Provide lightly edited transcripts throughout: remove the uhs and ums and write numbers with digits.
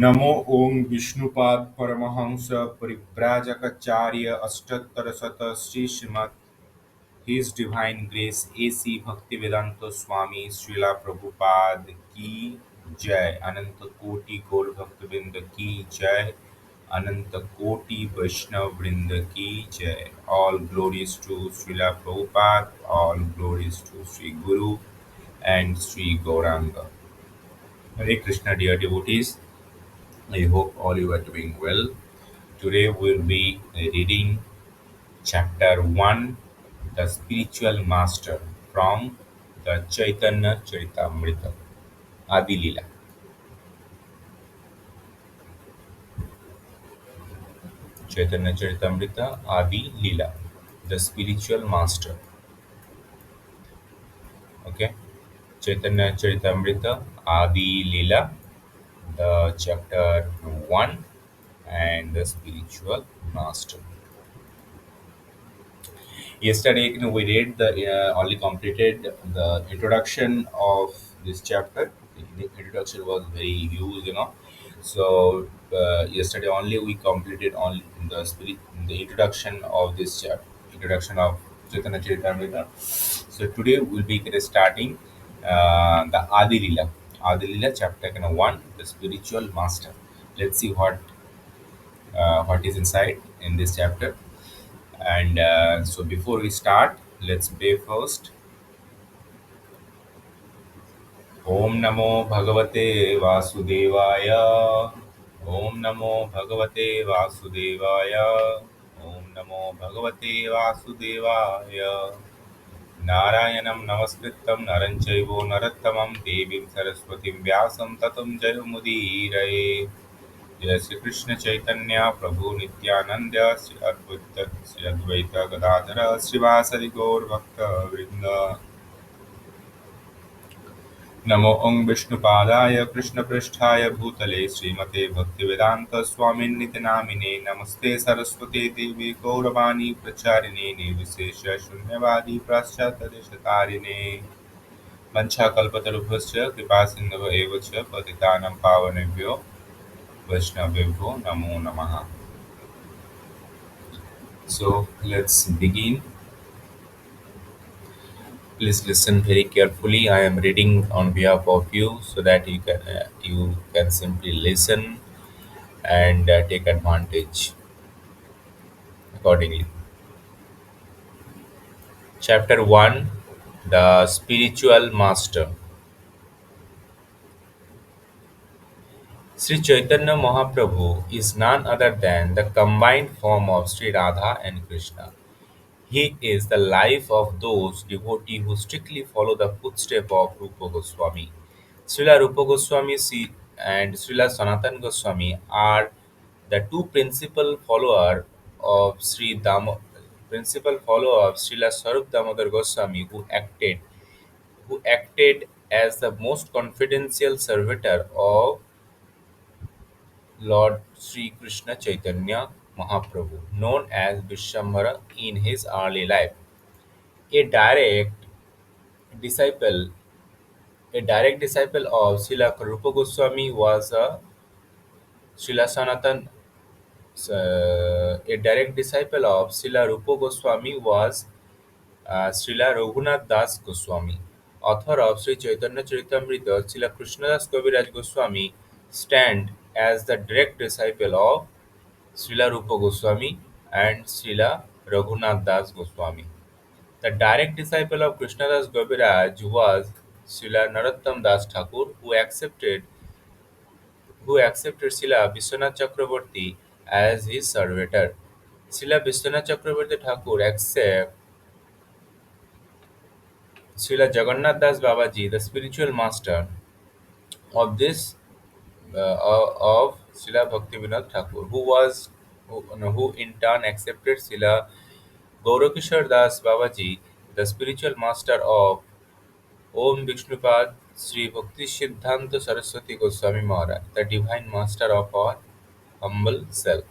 नमो ओं विष्णुपाद परमहंस परिव्राजकाचार्य अष्टोत्तर शत Sri Srimad His Divine Grace AC Bhaktivedanta Swami Srila Prabhupada की जय। अनंत कोटि गौर भक्त वृंद की जय। अनंत कोटि वैष्णव वृंद की जय। All glories to Srila Prabhupada, all glories to Sri guru and Sri Gauranga. Hare Krishna, dear devotees. I hope all you are doing well. Today we'll be reading chapter 1, The Spiritual Master, from the Chaitanya Charitamrita, Adi Lila. Chaitanya Charitamrita, Adi Lila, the Spiritual Master. Okay, Chaitanya Charitamrita, Adi Lila, the chapter 1, and the Spiritual Master. Yesterday, we read the only completed the introduction of this chapter. The introduction was very huge. So yesterday only we completed only the introduction of this chapter, introduction of Chaitanya Charitamrita. So today we'll be starting the Adi Lila. Adi Lila chapter 1, the spiritual master. Let's see what is inside in this chapter. And so before we start, let's pray first. Om Namo Bhagavate Vasudevaya. Om Namo Bhagavate Vasudevaya. Om Namo Bhagavate Vasudevaya. Narayanam Namaskritam Naranchaivo Narattamam Devim Saraswatim Vyasam Tatam Jayamudiraye. जय श्री कृष्ण चैतन्य प्रभु नित्यानंद श्री अद्वैत गदाधर श्रीवासदि गौर भक्त वृंद। नमो ओं विष्णुपादाय कृष्णपृष्ठाय भूतले श्रीमते भक्तिवेदांत स्वामिन्निति नामिने नमस्ते सरस्वती देवी गौरवाणी प्रचारिणे निर्विशेष शून्यवादी पाश्चात्य देशतारिणे वंशाकल्पतरुभ्यश्च कृपा सिन्धव एव च पतितानां पावनेभ्यो वैष्णवेभ्यो नमो नमः। So let's begin. Please listen very carefully. I am reading on behalf of you so that you can simply listen and take advantage accordingly. Chapter 1, The Spiritual Master. Sri Chaitanya Mahaprabhu is none other than the combined form of Sri Radha and Krishna. He is the life of those devotees who strictly follow the footsteps of Rupa Goswami. Srila Rupa Goswami and Srila Sanatan Goswami are the two principal follower of Srila Sarup Damodar Goswami who acted as the most confidential servitor of Lord Sri Krishna Chaitanya Mahaprabhu, known as Vishwambara in his early life. A disciple, a direct disciple of Srila Rupa Goswami was Srila Sanatan. A direct disciple of Srila Rupa Goswami was Srila Raghunath Das Goswami, author of Sri Chaitanya Charitamrita. Srila Krishnadas Kaviraj Goswami stand as the direct disciple of Srila Rupa Goswami and Srila Raghunath Das Goswami. The direct disciple of Krishnadas Kaviraj was Srila Narottam Das Thakur, who accepted Srila Vishwanath Chakraborty as his servitor. Srila Vishwanath Chakraborty Thakur accepted Srila Jagannath Das Babaji, the spiritual master of this of Srila Bhaktivinoda Thakur, who in turn accepted Srila Gaurakishore Das Babaji, the spiritual master of Om Vishnupad Sri Bhakti Siddhanta Saraswati Goswami Maharaj, the divine master of our humble self.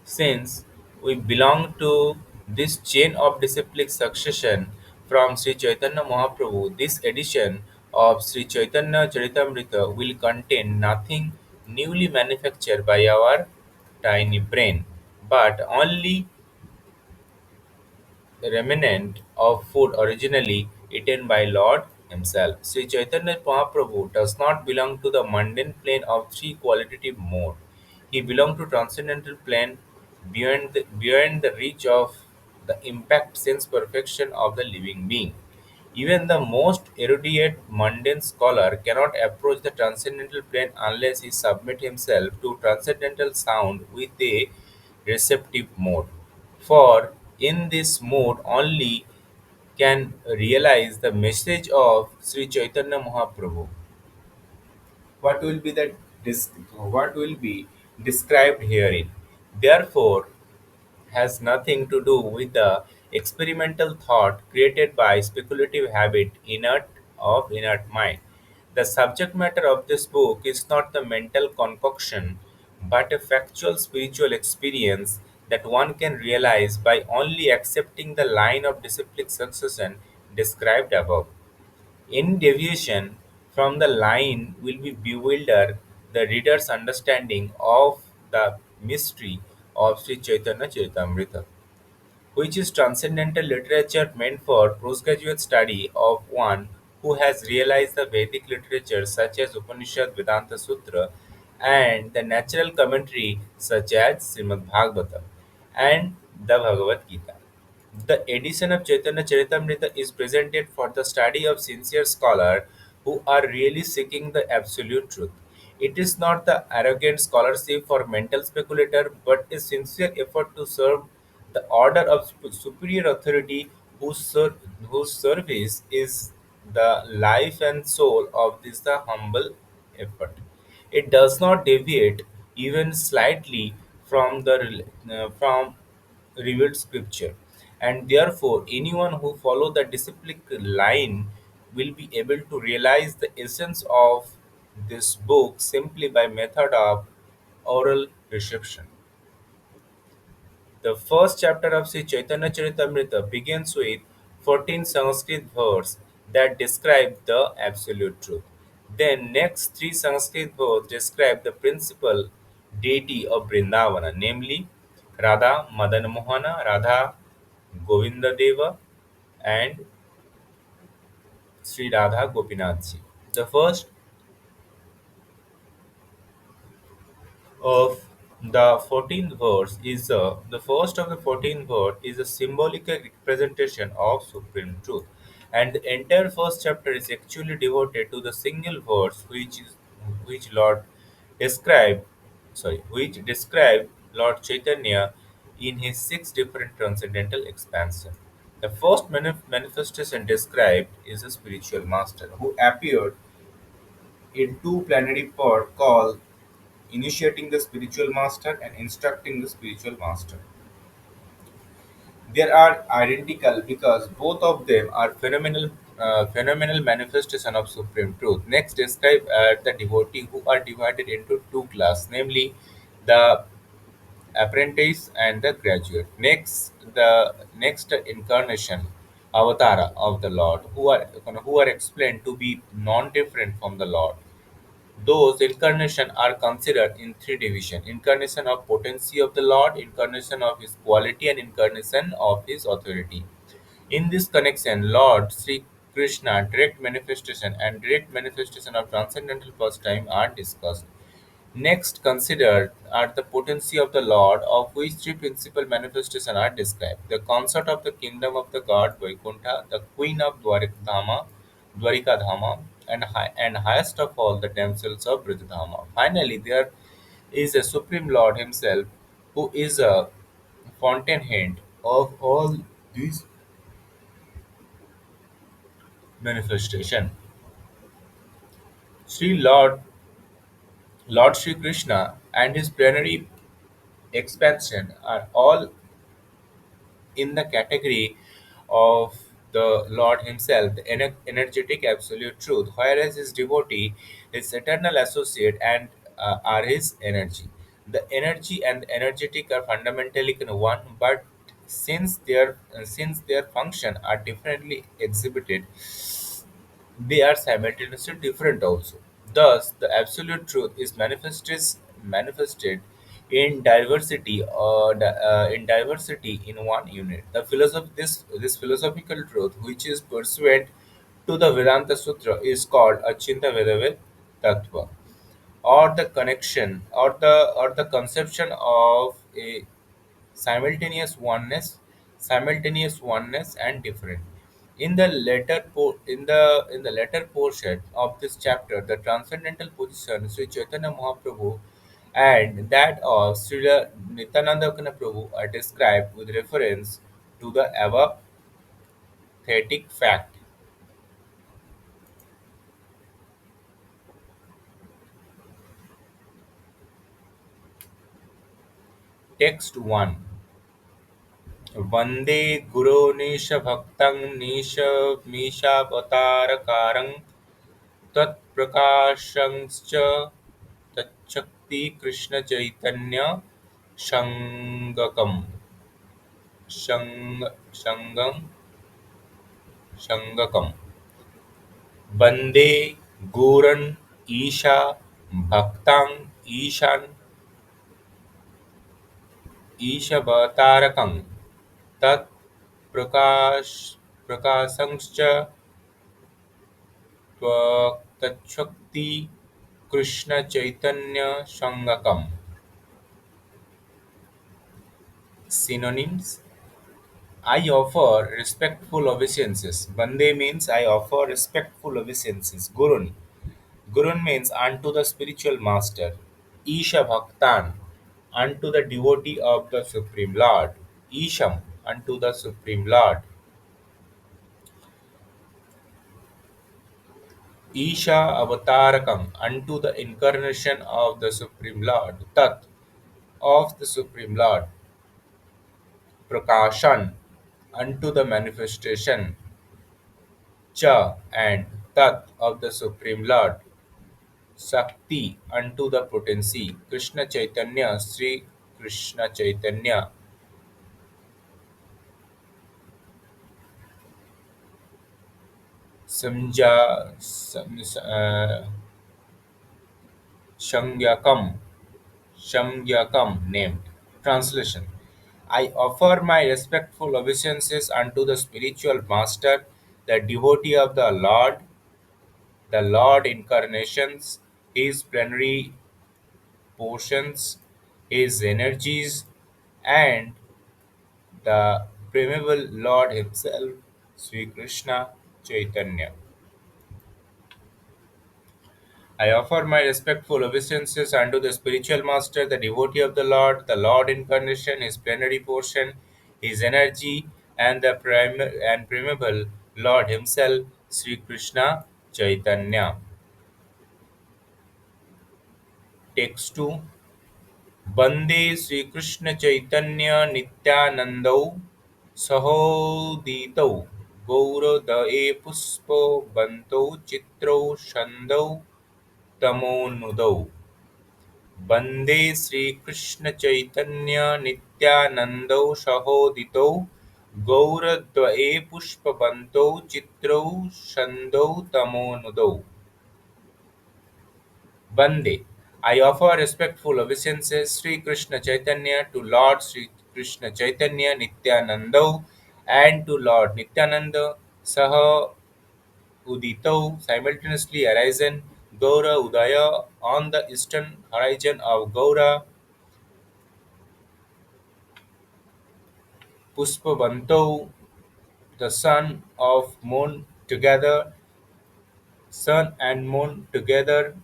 Since we belong to this chain of disciplic succession from Sri Chaitanya Mahaprabhu, this edition of Sri Chaitanya Charitamrita will contain nothing newly manufactured by our tiny brain, but only remnant of food originally eaten by Lord himself. Sri Chaitanya Mahaprabhu does not belong to the mundane plane of three qualitative mode. He belongs to transcendental plane beyond the reach of the impact sense perfection of the living being. Even the most erudite mundane scholar cannot approach the transcendental plane unless he submit himself to transcendental sound with a receptive mode. For in this mode only can realize the message of Sri Chaitanya Mahaprabhu. What will be the what will be described herein. Therefore, has nothing to do with the experimental thought created by speculative habit inert mind. The subject matter of this book is not the mental concoction, but a factual spiritual experience that one can realize by only accepting the line of disciplic succession described above. Any deviation from the line will be bewilder the reader's understanding of the mystery of Sri Chaitanya Charitamrita, which is transcendental literature meant for postgraduate study of one who has realized the Vedic literature such as Upanishad, Vedanta Sutra, and the natural commentary such as Srimad Bhagavatam and the Bhagavad Gita. The edition of Chaitanya Charitamrita is presented for the study of sincere scholars who are really seeking the absolute truth. It is not the arrogant scholarship for mental speculator, but a sincere effort to serve the order of superior authority whose service is the life and soul of this the humble effort. It does not deviate even slightly from from revealed scripture, and therefore anyone who follow the disciplic line will be able to realize the essence of this book simply by method of oral reception. The first chapter of Sri Chaitanya Charitamrita begins with 14 Sanskrit verses that describe the absolute truth. Then next three Sanskrit verses describe the principal deity of Vrindavana, namely Radha Madan Mohana, Radha Govinda Deva, and Sri Radha Gopinath Ji. The first of the 14th verse is the first of the 14th verse is a symbolic representation of supreme truth, and the entire first chapter is actually devoted to the single verse which lord described which describe Lord Chaitanya in his six different transcendental expansion. The first manifestation described is a spiritual master who appeared in two planetary pod called initiating the spiritual master and instructing the spiritual master. They are identical because both of them are phenomenal manifestation of supreme truth. Next, describe the devotee who are divided into two classes, namely the apprentice and the graduate. Next incarnation, avatara of the Lord, who are explained to be non-different from the Lord. Those incarnations are considered in three divisions: incarnation of potency of the Lord, incarnation of his quality, and incarnation of his authority. In this connection, Lord Sri Krishna direct manifestation and direct manifestation of transcendental pastime are discussed. Next considered are the potency of the Lord, of which three principal manifestations are described: the consort of the kingdom of the god Vaikuntha, the queen of Dwarikadhama, and highest of all the damsels of Brijadhama. Finally, there is a supreme Lord himself, who is a fountainhead of all these manifestations. Sri Lord Sri Krishna and his plenary expansion are all in the category of the Lord Himself, the energetic absolute truth, whereas His devotee, His eternal associate, and are His energy. The energy and the energetic are fundamentally one, but since their function are differently exhibited, they are simultaneously different also. Thus, the absolute truth is manifested in diversity or in diversity in one unit. This philosophical truth, which is pursuant to the Vedanta Sutra, is called Achinta Vedavid Tattva, or the connection, or the conception of a simultaneous oneness and different. In the latter portion of this chapter, the transcendental position Sri Chaitanya Mahaprabhu and that of Sri Nityananda Prabhu are described with reference to the above thetic fact. Text 1. वन्दे गुरोनीशभक्तं मीशावतारकारं त्वत्प्रकाशंश्च तच्छक्तिकृष्णचैतन्य संगकम् संगं संगकम् वन्दे गुरन् ईशा भक्तान् ईशान् ईशवतारकं तत् प्रकाशंश्च तच्छक्ति Krishna Chaitanya संगकम्. Synonyms: I offer respectful obeisances. Bande means I offer respectful obeisances. Gurun means unto the spiritual master. Isha Bhaktan, unto the devotee of the Supreme Lord. Isham, unto the Supreme Lord. Isha Avatarakam, unto the incarnation of the Supreme Lord. Tat, of the Supreme Lord. Prakashan, unto the manifestation. Cha, and Tat, of the Supreme Lord. Sakti, unto the potency. Krishna Chaitanya, Sri Krishna Chaitanya. Samja, Shangyakam, Shamgyakam named. Translation: I offer my respectful obeisances unto the spiritual master, the devotee of the Lord incarnations, his plenary portions, his energies, and the primeval Lord himself, Sri Krishna Chaitanya. I offer my respectful obeisances unto the spiritual master, the devotee of the Lord incarnation, his plenary portion, his energy, and the primeval Lord himself, Sri Krishna Chaitanya. Text 2. वन्दे श्रीकृष्णचैतन्यनित्यानन्दौ सहोदितौ गौरदये पुष्पवन्तौ चित्रौ छन्दौ तमोनुदौ वन्दे श्रीकृष्णचैतन्यनित्यानन्दौ सहोदितौ गौरद्वये पुष्पवन्तौ चित्रौ छन्दौ तमोनुदौ Bande. I offer respectful obeisances Sri Krishna Chaitanya to Lord Sri Krishna Chaitanya Nityananda and to Lord Nityananda Saha Uditau simultaneously arisen Gaura Udaya on the eastern horizon of Gaura Puspavantau, the sun and moon together,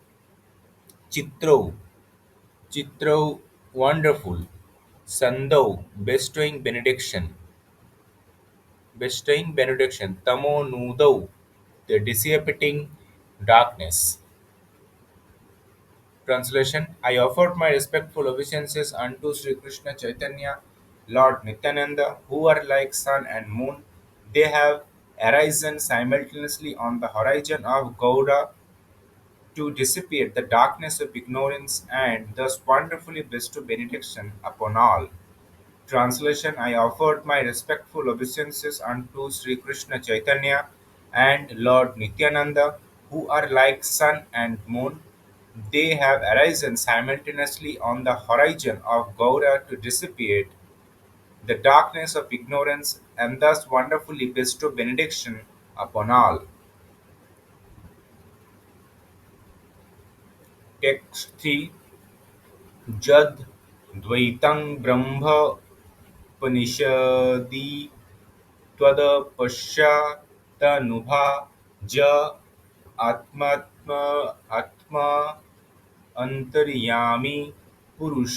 Chitrau, Chitrau, wonderful, Sandau, bestowing benediction, Tamo Nudau, the dissipating darkness. Translation: I offered my respectful obeisances unto Sri Krishna Chaitanya, Lord Nityananda, who are like sun and moon. They have arisen simultaneously on the horizon of Gaura to dissipate the darkness of ignorance and thus wonderfully bestow benediction upon all. Translation: I offered my respectful obeisances unto Sri Krishna Chaitanya, and Lord Nityananda, who are like sun and moon. They have arisen simultaneously on the horizon of Gaura to dissipate the darkness of ignorance and thus wonderfully bestow benediction upon all. Text 3 Jad Dvaitam Brahma Upanishadi त्वदपश्चादनुभा ज आत्मात्म आत्मा अंतर्यामी पुरुष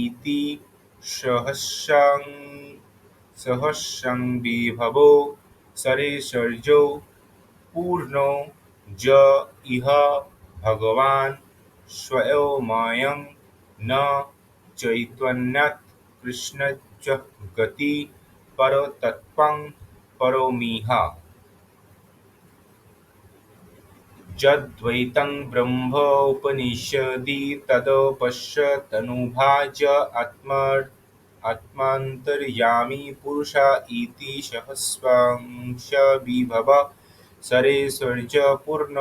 इति सहस्रं सहस्रंविभवो सरेसर्जो पूर्णो ज इह भगवान् स्वयमयं न चैतन्यात् कृष्णस्य गति परतत्त्वं परोमिह यद्वैतं ब्रह्मोपनिषदि तदपश्यदनुभाज आत्मान्तर्यामी पुरुष इति सहस्रांशविभव सरेसर्ज पूर्ण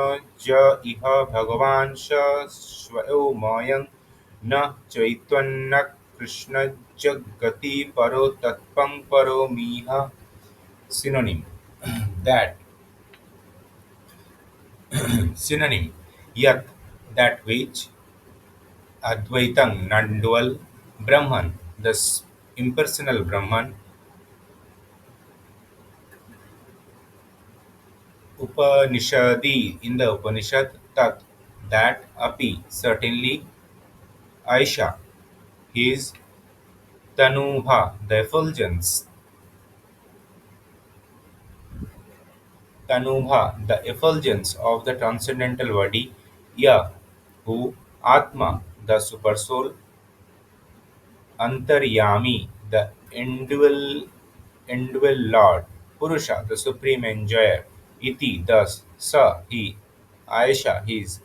ज इह भगवान् स स्वयमयं न चैतन्यः कृष्णजगति परो तत्त्वं परोमिह synonym that synonym yat that which Advaitam non-dual Brahman the impersonal Brahman Upanishadi in the Upanishad tat that api certainly Aisha his Tanubha the effulgence Tanubha the effulgence of the transcendental body Ya who Atma the super soul Antaryami, the indwell Lord, Purusha, the supreme enjoyer, Iti, thus, Sa, he, Aisha, his,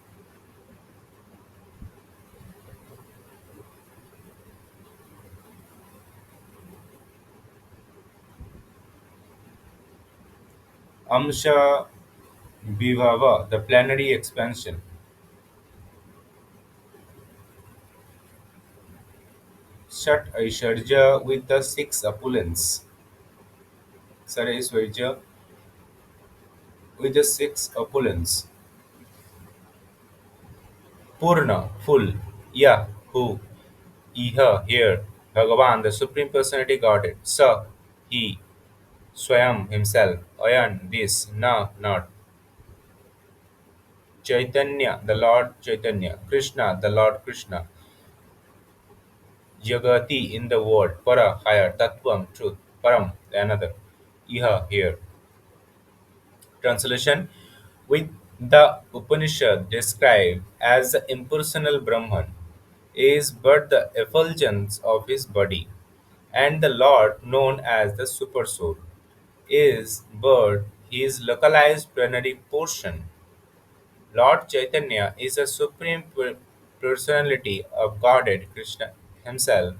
Amsha, Vibhava, the plenary expansion, Shat Aishwarya with the six opulence, Saraswarja with the six opulence, Purna, full, Ya, who, Iha, here, Bhagavan, the supreme personality Godhead, Sa, he, Swayam himself, Ayan this, Na not, Chaitanya the Lord Chaitanya, Krishna the Lord Krishna, Jagati in the world, Para higher, Tattvam truth, Param the another, Iha here. Translation with the Upanishad described as the impersonal Brahman is but the effulgence of his body, and the Lord known as the Super Soul is but his localized plenary portion. Lord Chaitanya is the supreme personality of Godhead Krishna himself,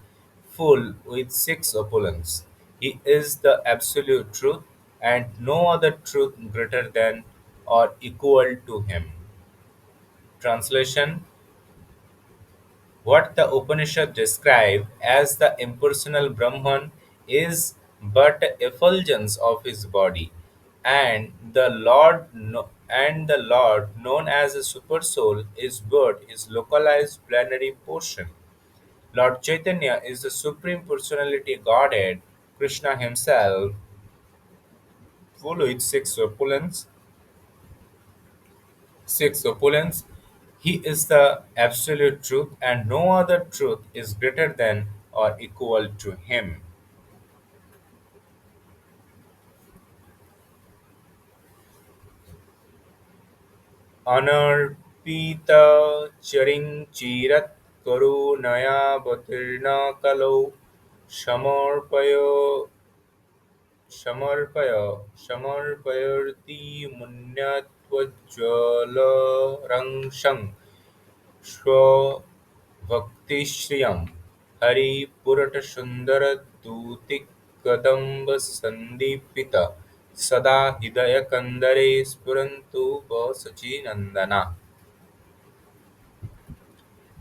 full with six opulence. He is the absolute truth, and no other truth greater than or equal to him. Translation what the Upanishad describe as the impersonal Brahman is but effulgence of his body, and the Lord known as the Super Soul is but his localized plenary portion. Lord Chaitanya is the supreme personality Godhead, Krishna himself, full with six opulence. He is the absolute truth, and no other truth is greater than or equal to him. अनर्पित चरिंचिरत् करुणयावतीर्ण कलौ समर्पय समर्पय समर्पयर्ति मुन्यत्वज्ज्वलरंशं स्वभक्तिश्रियं हरिपुरटसुन्दरदूतिकदम्बसन्दीपित सदा हृदयकन्दरे स्फुरन्तु सचिनन्दना.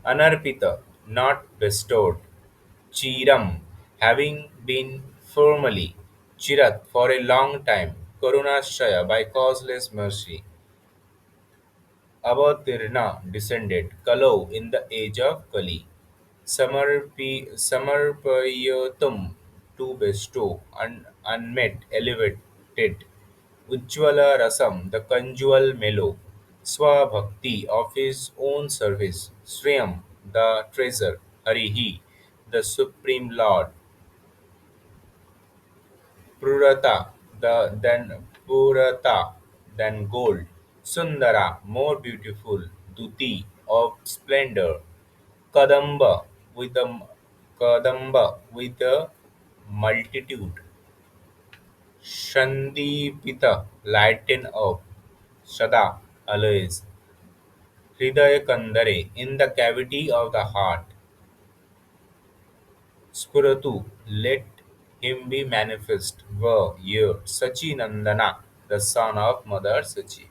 Anarpita, not bestowed. Chiram, having been formerly. Chirat, for a long time. Karunashaya, by causeless mercy. Avatirna, descended. Kalau, in the age of Kali. Samarpayatum, to bestow. Unmet, elevated. Ujjvala Rasam, the conjugal mellow. Swabhakti, of his own service. Sriyam, the treasure. Harihi, the supreme lord. Purata, Purata, than gold. Sundara, more beautiful. Duti, of splendor. Kadamba, with the Kadamba, with the multitude. Shandipita, lighten up. Sada, always. Hridaya in the cavity of the heart. Spuratu, let him be manifest. Were, here, Sachi Nandana, the son of Mother Sachi.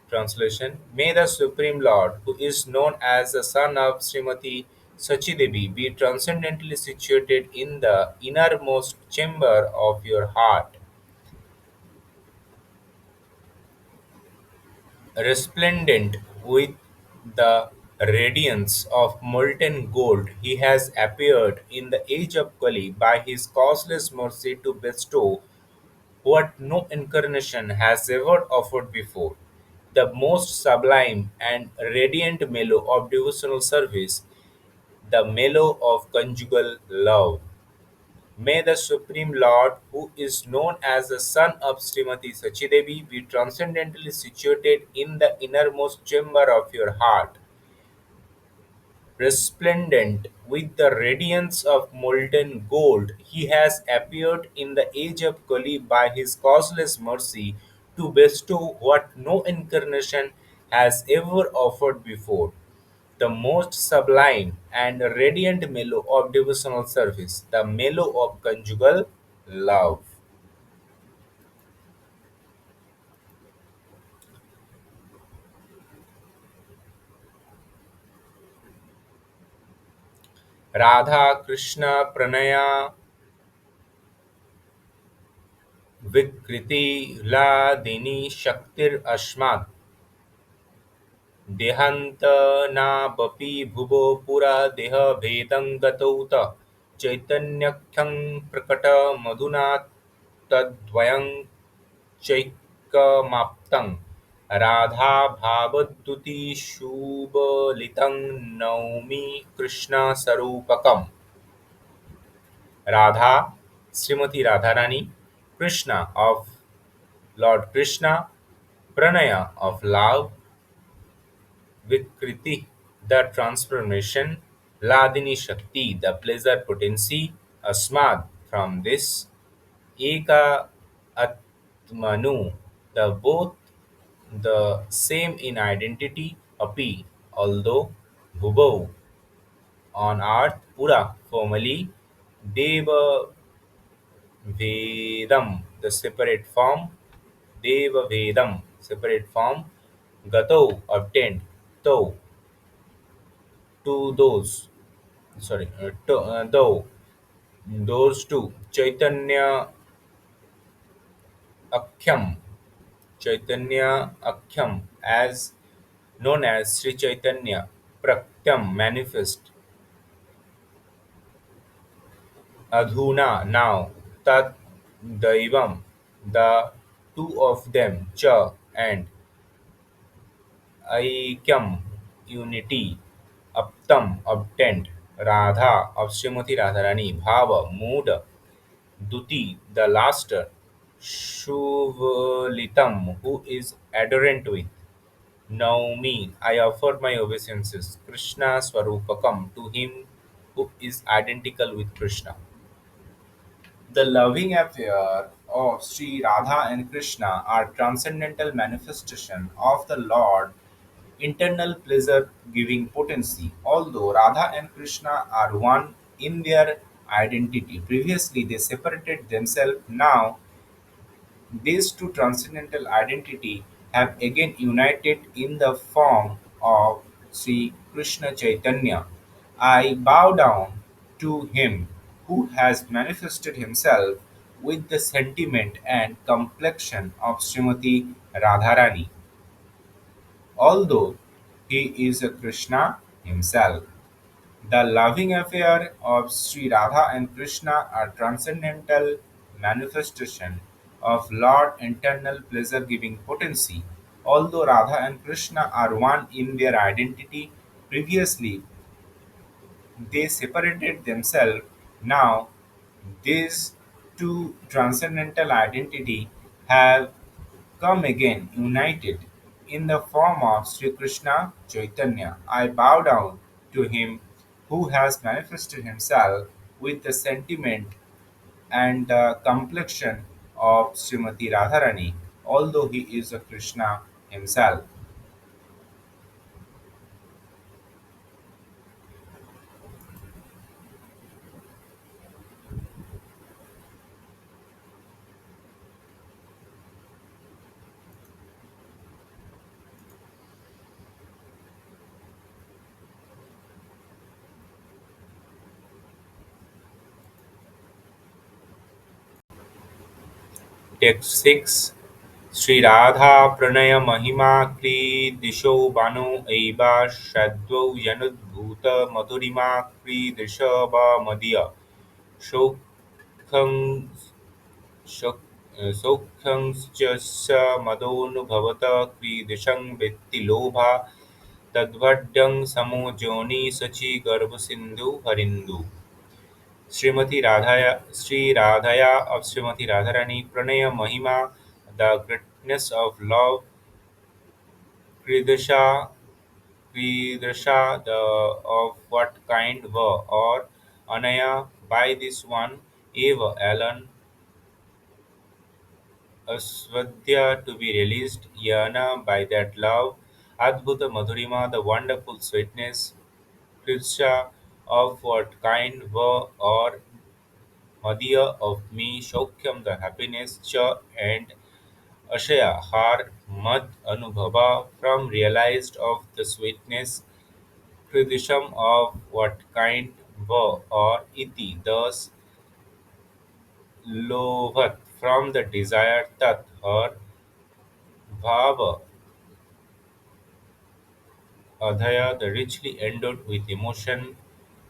Translation: May the Supreme Lord, who is known as the son of Srimati Sachi Devi, be transcendently situated in the innermost chamber of your heart. Resplendent with the radiance of molten gold, he has appeared in the age of Kali by his causeless mercy to bestow what no incarnation has ever offered before, the most sublime and radiant mellow of devotional service, the mellow of conjugal love. May the Supreme Lord, who is known as the son of Srimati Sachidevi, be transcendently situated in the innermost chamber of your heart, resplendent with the radiance of molten gold. He has appeared in the age of Kali by his causeless mercy to bestow what no incarnation has ever offered before, the most sublime and radiant mellow of devotional service, the mellow of conjugal love. Radha Krishna Pranaya विकृतिलादिनी शक्तिर अस्मात् देहान्तनावपि भुवो पुरा देहभेदं गतौत चैतन्यख्यं प्रकटमधुना तद्वयं चैकमाप्तं राधाभावद्युतिषुबलितं नौमि कृष्णस्वरूपकम्. Radha, Srimati Radharani, Krishna of Lord Krishna, Pranaya of love, Vikriti, the transformation, Ladini Shakti, the pleasure potency, Asmad, from this, Eka Atmanu, the both the same in identity, Api, although Bhubau, on earth, Pura, formerly, Deva Vedam, the separate form, Deva Vedam, separate form, Gato, obtained, To, to those, though, those two, Chaitanya Akhyam, Chaitanya Akhyam, as known as Sri Chaitanya, Praktyam, manifest, Adhuna, now, Tat Daivam, the two of them, Cha, and Aikyam, unity, Aptam, obtained, Radha of Srimati Radharani, Bhava, mood, Duti, the last, Shuvalitam, who is adorant with. Now me, I offer my obeisances, Krishna Swarupakam, to him who is identical with Krishna. The loving affair of Sri Radha and Krishna are transcendental manifestation of the Lord internal pleasure giving potency. Although Radha and Krishna are one in their identity, previously they separated themselves. Now These two transcendental identity have again united in the form of Sri Krishna Chaitanya. I bow down to him who has manifested himself with the sentiment and complexion of Srimati Radharani, although he is a Krishna himself. The loving affair of Sri Radha and Krishna are transcendental manifestation of Lord internal pleasure giving potency. Although Radha and Krishna are one in their identity, previously they separated themselves. Now these two transcendental identity have come again united in the form of Sri Krishna Chaitanya. I bow down to him who has manifested himself with the sentiment and the complexion of Srimati Radharani, although he is a Krishna himself. Text 6. Sri Radha Pranaya Mahima Kri Disho Bano Eva Shadvo Yanudbhuta Madhurima Kri Dishaba Madhya Shokhang सौख्यंश्च मदोनुभवत क्रीदृशं वेत्ति लोभा तद्वड्डं समो जोनि सचि गर्भसिन्धु हरिन्दु Sri Radhaya of Srimati Radharani Pranaya Mahima, the greatness of love, Kridasha, Kridasha, the of what kind were, or Anaya, by this one, Eva, Alan, Aswadhya to be released, Yana by that love, Adbhuta Madhurima the wonderful sweetness, Kridsha of what kind were or Madhya of me, Shaukyam the happiness, Cha and Ashaya har Mad Anubhava from realized of the sweetness, Kridisham of what kind were or Iti thus Lovat from the desire Tat her Bhava Adhaya, the richly endowed with emotion,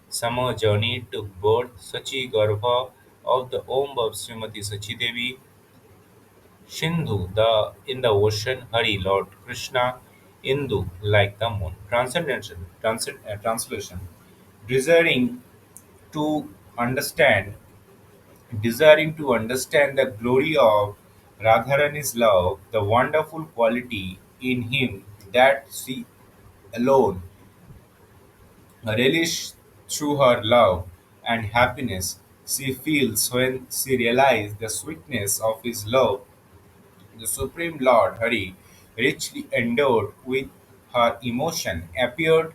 summer journey took birth, Sachi Garbha of the womb of Srimati Sachidevi, Sindhu, the in the ocean, Hari, Lord Krishna, Indu, like the moon. Translation. Desiring to understand, desiring to understand the glory of Radharani's love, the wonderful quality in him that she alone relish through her love and happiness she feels when she realizes the sweetness of his love, the Supreme Lord Hari, richly endowed with her emotion, appeared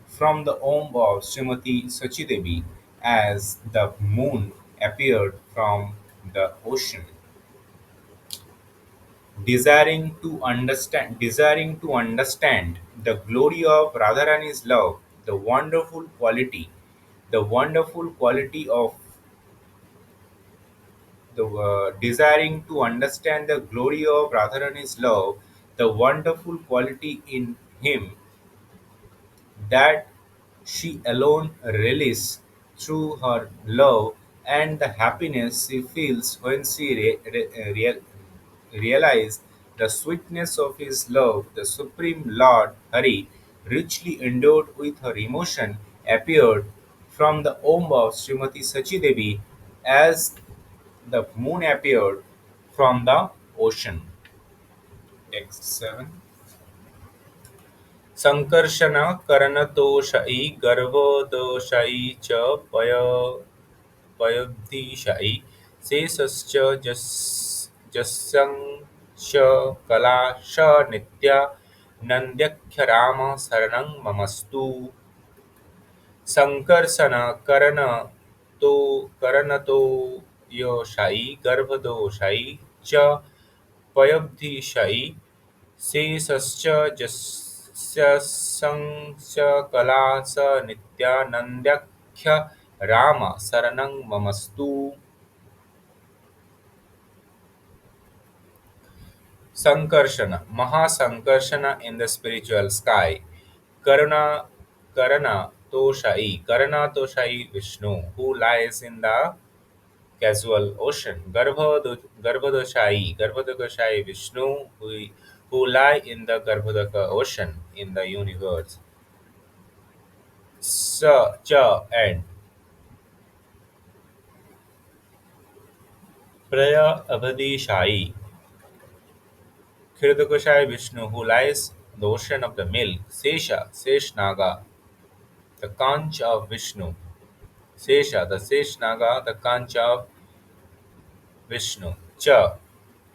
from the womb of Srimati Sachidevi as the moon appeared from the ocean. Desiring to understand the glory of Radharani's love, the wonderful quality of the desiring to understand the glory of Radharani's love, the wonderful quality in him that she alone relishes through her love and the happiness she feels when she realizes the sweetness of his love, the Supreme Lord Hari, richly endowed with her emotion, appeared from the womb of Srimati Sachidevi as the moon appeared from the ocean. Text 7. Sankarshan करणतोषै गर्भदोषै च पयोधिषै शेषश्च जस्यंश कलाश नित्या नन्द्यख्यराम शरणं ममस्तु संकर्षण करण तो करणतो योषै गर्भदोषै च पयब्धिशयि शेषश्च यस्य कला स नित्यानन्द्याख्य राम शरणं ममस्तु। Sankarsana, Mahasankarsana in the spiritual sky. Karuna, Karana Toshai Vishnu, who lies in the casual ocean. Garbhodoshai Vishnu, who lie in the Garbhodaka ocean in the universe. Cha and Praya Abhadishai, Khirdakashai Vishnu, who lies in the ocean of the milk. Seshnaga, the conch of Vishnu. Sesha, the Seshnaga, the conch of Vishnu. Cha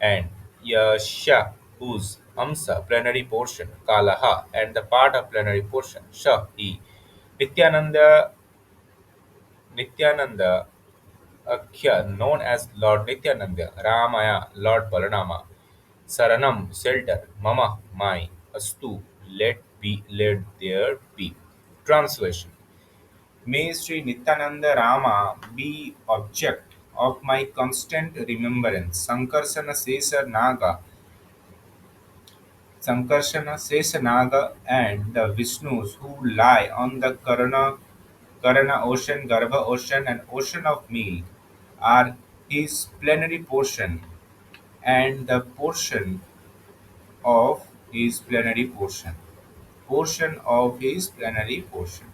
and Yasha, whose Amsa, plenary portion. Kalaha, and the part of plenary portion. Sha, he. Nityananda, Nityananda, Akhya, known as Lord Nityananda. Ramaya, Lord Balanama. Saranam, shelter. Mama, my. Astu, let there be. Translation. May Sri Nityananda Rama be object of my constant remembrance. Sankarsana Sesa Naga and the Vishnus who lie on the Karana ocean, Garbha ocean and ocean of milk are his plenary portion and the portion of his plenary portion. Portion of his plenary portion.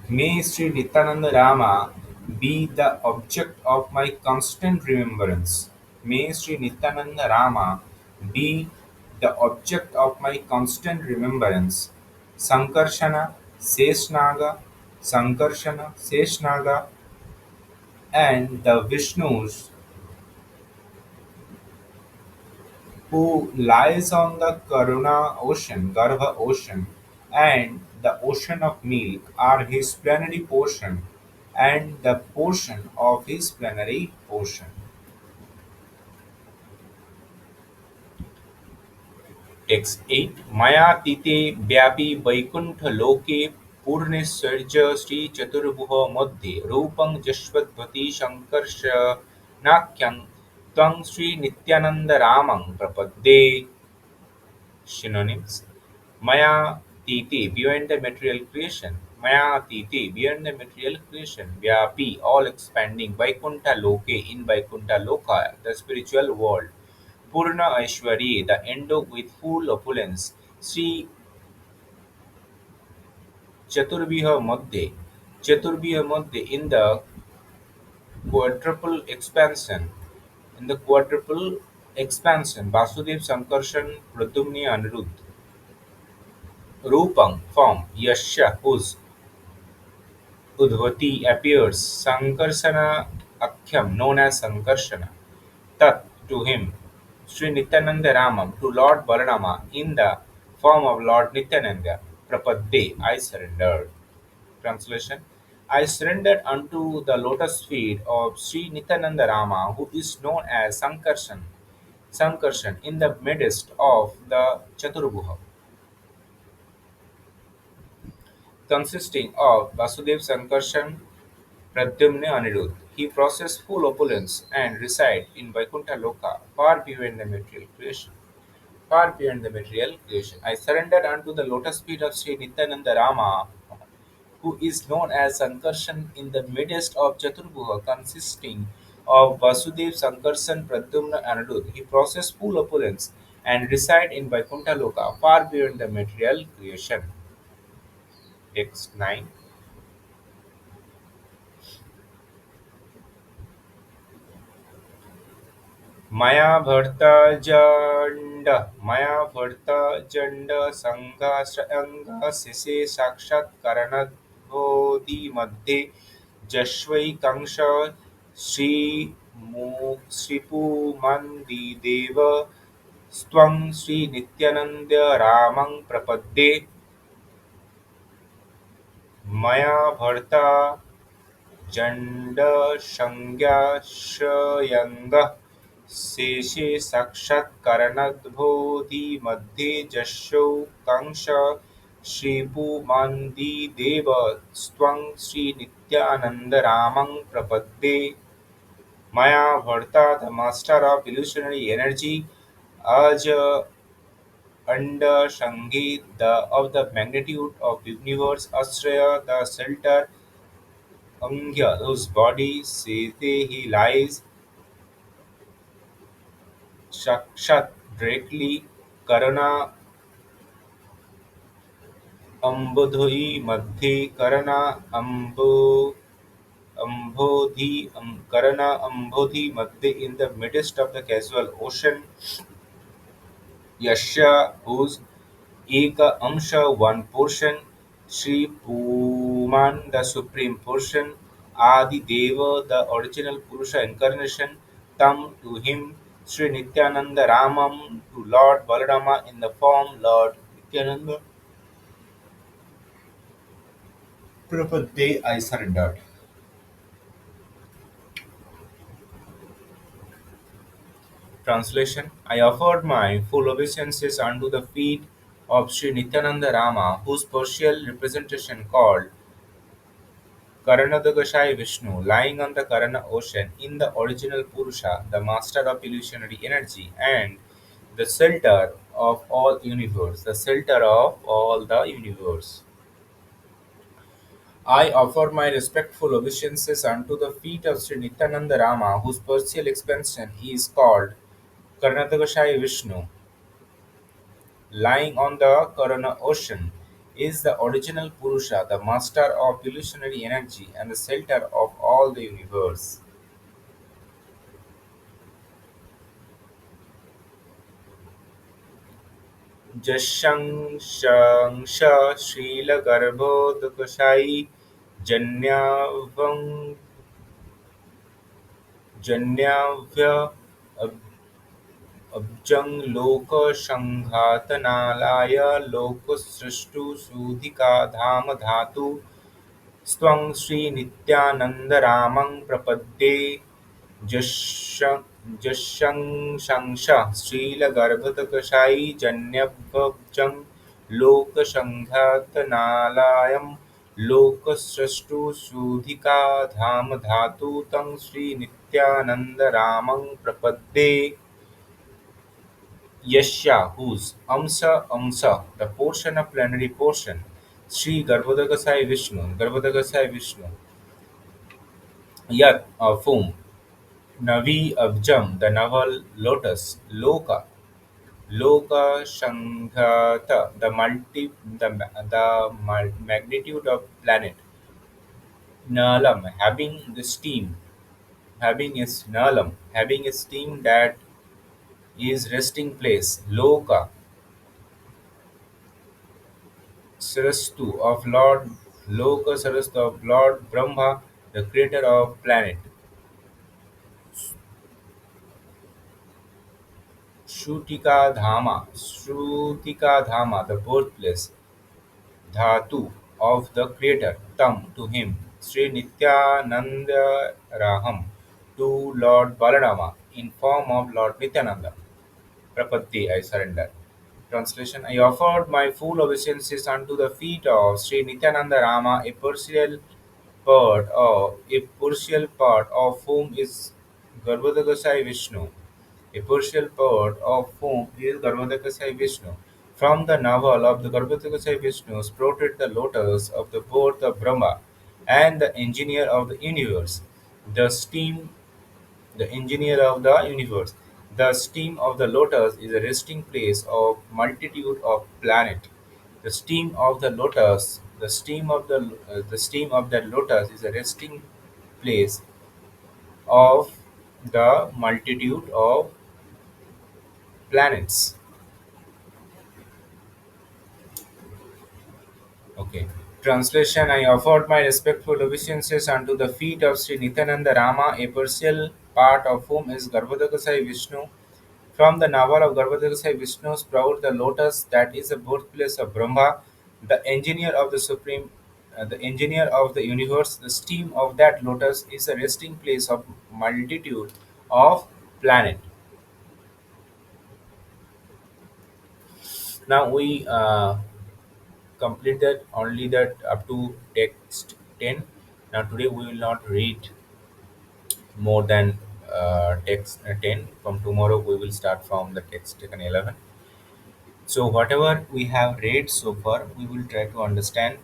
May Sri Nityananda Rama be the object of my constant remembrance. May Sri Nityananda Rama be the object of my constant remembrance. Sankarshana, Seshnaga, Sankarshana, Seshnaga, and the Vishnus who lies on the Karuna ocean, Garbha ocean, and the ocean of milk are his plenary portion and the portion of his plenary portion. Text 8 Maya tite व्यापी वैकुंठ लोके पूर्णेश्वर्य श्री चतुर्भुह मध्ये रूपं जश्वद्वती शंकर्षणाख्यं त्वं श्री नित्यानंद रामं प्रपद्ये. Synonyms Maya Titi beyond the material creation. Maya Titi beyond the material creation. Vyapi all expanding. Vaikuntha Loke in Vaikuntha Loka, the spiritual world. Purna Aishwarye, the endowed with full opulence. Sri Chaturbiha Madhye. Chaturbiha Madhye in the quadruple expansion. In the quadruple expansion. Vasudev Sankarshan Pradyumni Anirudh. Rupam form. Yasha whose Udvati appears. Sankarsana Akhyam known as Sankarsana. Tat to him. Sri Nityananda Ramam to Lord Balanama in the form of Lord Nityananda. Prapadde I surrendered. Translation I surrendered unto the lotus feet of Sri Nityananda Rama, who is known as Sankarshan in the midst of the Chaturbhuha, consisting of Vasudev Sankarshan Pradyumna Anirudh. He possesses full opulence and resides in Vaikuntha Loka, far beyond the material creation. Far beyond the material creation. I surrendered unto the lotus feet of Sri Nityananda Rama, who is known as Sankarshan in the midst of Chaturbhuha, consisting of Vasudev, Sankarshan, Pradyumna, and Anirudh. He possesses full opulence and resides in Vaikuntha Loka, far beyond the material creation. Text 9. मया भर्ता जंड संघाश्रयंग शिशे साक्षात्करणोदिमध्ये जश्वैकांश श्रीपुमंदिदेव स्त्वं श्रीनित्यानन्द रामं प्रपद्ये. मया भर्ता जण्डसंज्ञाश्रयङ्गः शेषे साक्षात्करणद्बोधिमध्ये जशौ कंस श्रीपुमान्दिदेव स्त्वं श्रीनित्यानन्दरामं प्रपद्ये Maya Bharta, the master of illusionary energy, as under Shangi, the of the magnitude of universe, Asraya, the shelter, Angya, whose body, Sete, he lies, Shakshat, directly, Karana, Ambodhi, Madhi, Karana, Karana, Ambodhi, Madhi, in the midst of the casual ocean, Yasha, whose एक अंश one portion, Sri Puman the supreme portion, Adi Deva the original Purusha incarnation, Tam to him, Sri Nityananda Ramam to Lord Balarama in the form Lord Nityananda. Prapadde I surrendered. Translation I offered my full obeisances unto the feet of Sri Nityananda Rama, whose partial representation called Karanadagashai Vishnu, lying on the Karana ocean in the original Purusha, the master of illusionary energy, and the shelter of all universe, the shelter of all the universe. I offer my respectful obeisances unto the feet of Sri Nityananda Rama, whose partial expansion is called Karnatagashai Vishnu, lying on the Karana ocean, is the original Purusha, the master of illusionary energy, and the shelter of all the universe. जशंश शीलगर्भोदकशायी जन्याव्य अब्जं लोकसंघातनालाय लोकसृष्टुसूधिका धाम धातु स्त्वं श्रीनित्यानन्दरामं प्रपद्ये जशंश श्रीलगर्भतकशायी जन्यभ्यं लोकसंघातनालायं लोकसृष्टुसूधिकाधाम धातु तं श्रीनित्यानन्दरामं प्रपद्ये Yasha, whose the portion of plenary portion, Sri Garbhodagasai Vishnu, Yat of whom, Navi Abjam, the naval lotus, Loka Shanghata, the magnitude of planet, Nalam, having a steam that is resting place, Sarastu of Lord Loka Sarastu of Lord Brahma, the creator of planet. Shrutika Dhama, the birthplace. Dhatu of the creator. Tam to him. Sri Nityananda Raham to Lord Balarama in form of Lord Nityananda. Prapatti, I surrender. Translation I offered my full obeisances unto the feet of Sri Nityananda Rama, a partial part of whom is Garbhodakasai Vishnu. A partial part of whom is Garbhodakasai Vishnu. From the navel of the Garbhodakasai Vishnu sprouted the lotus of the birth of Brahma and the engineer of the universe. The steam the engineer of the universe. The stem of the lotus is a resting place of multitude of planets. The stem of the lotus is a resting place of the multitude of planets. Okay. Translation I offered my respectful obeisances unto the feet of Sri Nityananda Rama, a partial part of whom is Garbhodakasai Vishnu. From the navel of Garbhodakasai Vishnu sprout the lotus that is the birthplace of Brahma, the engineer of the supreme the engineer of the universe, the steam of that lotus is a resting place of multitude of planet. Now we completed only that up to text 10. Now today we will not read more than text 10. From tomorrow we will start from the text 11. So whatever we have read so far, we will try to understand.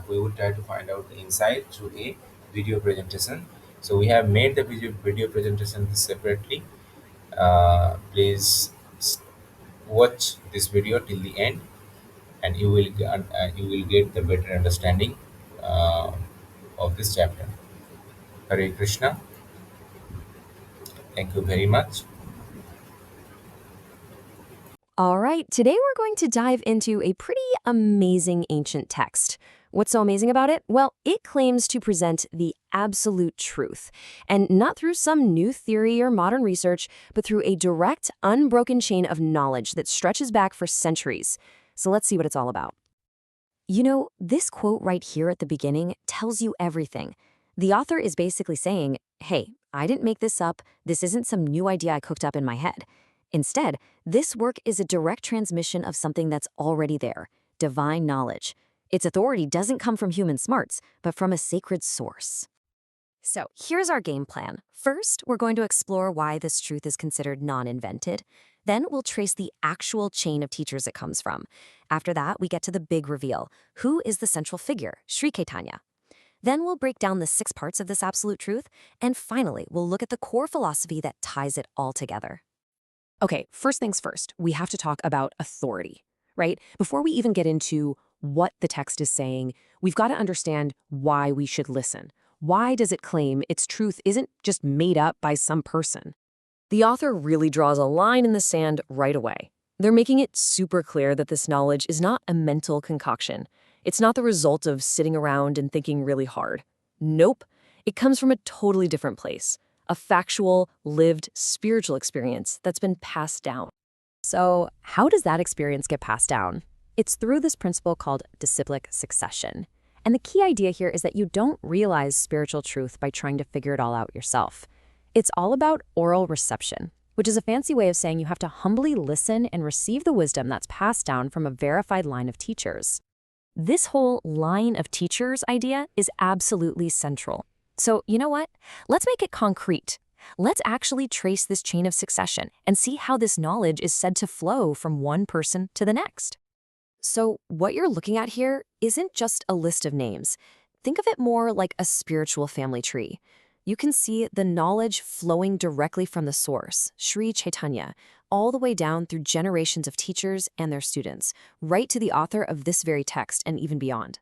We will try to find out the insight through a video presentation. So we have made the video presentation separately. Please watch this video till the end, and you will get the better understanding uh, of this chapter. Hare Krishna. Thank you very much. All right, today we're going to dive into a pretty amazing ancient text. What's so amazing about it? Well, it claims to present the absolute truth, and not through some new theory or modern research, but through a direct, unbroken chain of knowledge that stretches back for centuries. So let's see what it's all about. You know, this quote right here at the beginning tells you everything. The author is basically saying, hey, I didn't make this up. This isn't some new idea I cooked up in my head. Instead, this work is a direct transmission of something that's already there, divine knowledge. Its authority doesn't come from human smarts, but from a sacred source. So here's our game plan. First, we're going to explore why this truth is considered non-invented. Then we'll trace the actual chain of teachers it comes from. After that, we get to the big reveal. Who is the central figure, Sri Caitanya? Then we'll break down the 6 parts of this absolute truth. And finally, we'll look at the core philosophy that ties it all together. Okay, first things first, we have to talk about authority, right? Before we even get into what the text is saying, we've got to understand why we should listen. Why does it claim its truth isn't just made up by some person? The author really draws a line in the sand right away. They're making it super clear that this knowledge is not a mental concoction. It's not the result of sitting around and thinking really hard. Nope, it comes from a totally different place. A factual, lived, spiritual experience that's been passed down. So how does that experience get passed down? It's through this principle called disciplic succession. And the key idea here is that you don't realize spiritual truth by trying to figure it all out yourself. It's all about oral reception, which is a fancy way of saying you have to humbly listen and receive the wisdom that's passed down from a verified line of teachers. This whole line of teachers idea is absolutely central. So, you know what? Let's make it concrete. Let's actually trace this chain of succession and see how this knowledge is said to flow from one person to the next. So, what you're looking at here isn't just a list of names. Think of it more like a spiritual family tree. You can see the knowledge flowing directly from the source, Sri Chaitanya, all the way down through generations of teachers and their students, right to the author of this very text and even beyond.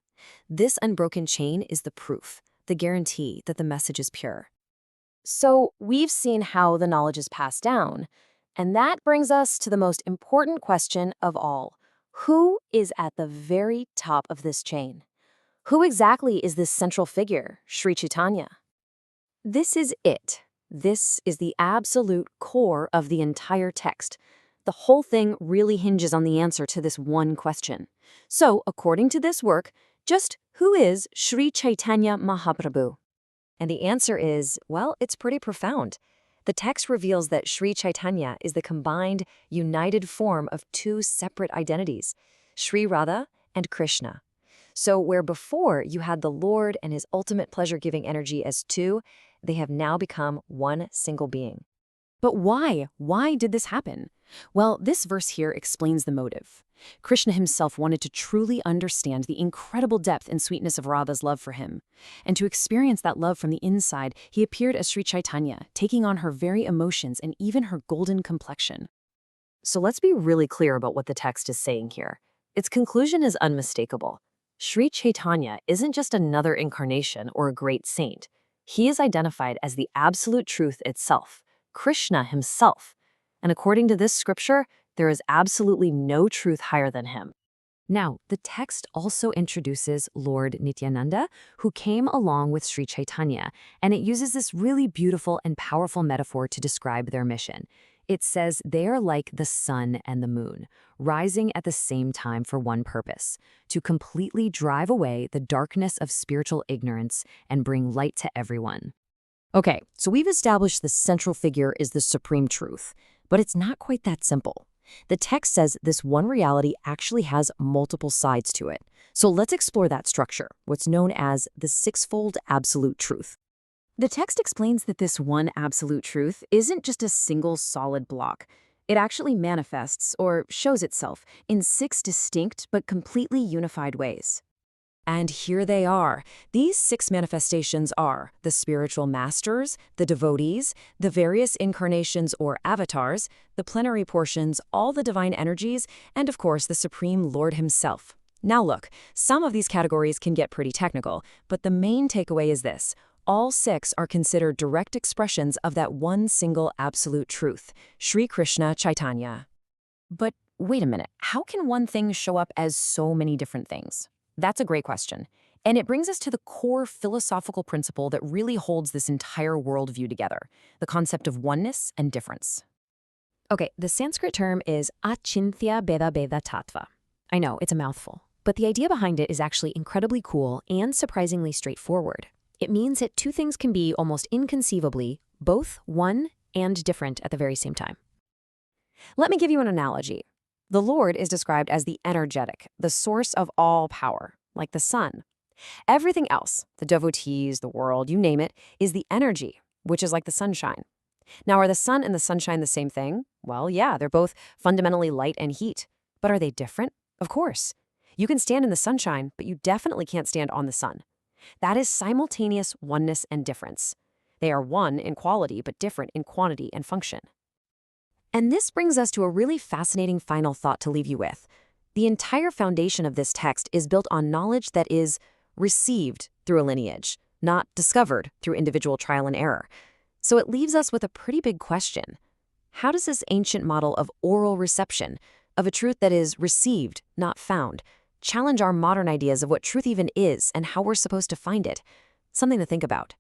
This unbroken chain is the proof, the guarantee that the message is pure. So we've seen how the knowledge is passed down, and that brings us to the most important question of all. Who is at the very top of this chain? Who exactly is this central figure, Sri Chaitanya? This is it. This is the absolute core of the entire text. The whole thing really hinges on the answer to this one question. So, according to this work, just who is Sri Chaitanya Mahaprabhu? And the answer is, well, it's pretty profound. The text reveals that Sri Chaitanya is the combined, united form of 2 separate identities, Sri Radha and Krishna. So where before you had the Lord and his ultimate pleasure-giving energy as 2, they have now become one single being. But why? Why did this happen? Well, this verse here explains the motive. Krishna himself wanted to truly understand the incredible depth and sweetness of Radha's love for him. And to experience that love from the inside, he appeared as Sri Chaitanya, taking on her very emotions and even her golden complexion. So let's be really clear about what the text is saying here. Its conclusion is unmistakable. Sri Chaitanya isn't just another incarnation or a great saint. He is identified as the absolute truth itself, Krishna himself. And according to this scripture, there is absolutely no truth higher than him. Now, the text also introduces Lord Nityananda, who came along with Sri Chaitanya, and it uses this really beautiful and powerful metaphor to describe their mission. It says they are like the sun and the moon, rising at the same time for one purpose: to completely drive away the darkness of spiritual ignorance and bring light to everyone. Okay, so we've established the central figure is the supreme truth, but it's not quite that simple. The text says this one reality actually has multiple sides to it. So let's explore that structure, what's known as the sixfold absolute truth. The text explains that this one absolute truth isn't just a single solid block. It actually manifests, or shows itself, in 6 distinct but completely unified ways. And here they are. These 6 manifestations are the spiritual masters, the devotees, the various incarnations or avatars, the plenary portions, all the divine energies, and of course the Supreme Lord himself. Now look, some of these categories can get pretty technical, but the main takeaway is this: all 6 are considered direct expressions of that one single absolute truth, Sri Krishna Chaitanya. But wait a minute, how can one thing show up as so many different things? That's a great question. And it brings us to the core philosophical principle that really holds this entire worldview together, the concept of oneness and difference. Okay, the Sanskrit term is Achintya Bheda Bheda Tattva. I know, it's a mouthful, but the idea behind it is actually incredibly cool and surprisingly straightforward. It means that two things can be almost inconceivably both one and different at the very same time. Let me give you an analogy. The Lord is described as the energetic, the source of all power, like the sun. Everything else, the devotees, the world, you name it, is the energy, which is like the sunshine. Now, are the sun and the sunshine the same thing? Well, yeah, they're both fundamentally light and heat. But are they different? Of course. You can stand in the sunshine, but you definitely can't stand on the sun. That is simultaneous oneness and difference. They are one in quality, but different in quantity and function. And this brings us to a really fascinating final thought to leave you with. The entire foundation of this text is built on knowledge that is received through a lineage, not discovered through individual trial and error. So it leaves us with a pretty big question. How does this ancient model of oral reception, of a truth that is received, not found, challenge our modern ideas of what truth even is and how we're supposed to find it? Something to think about.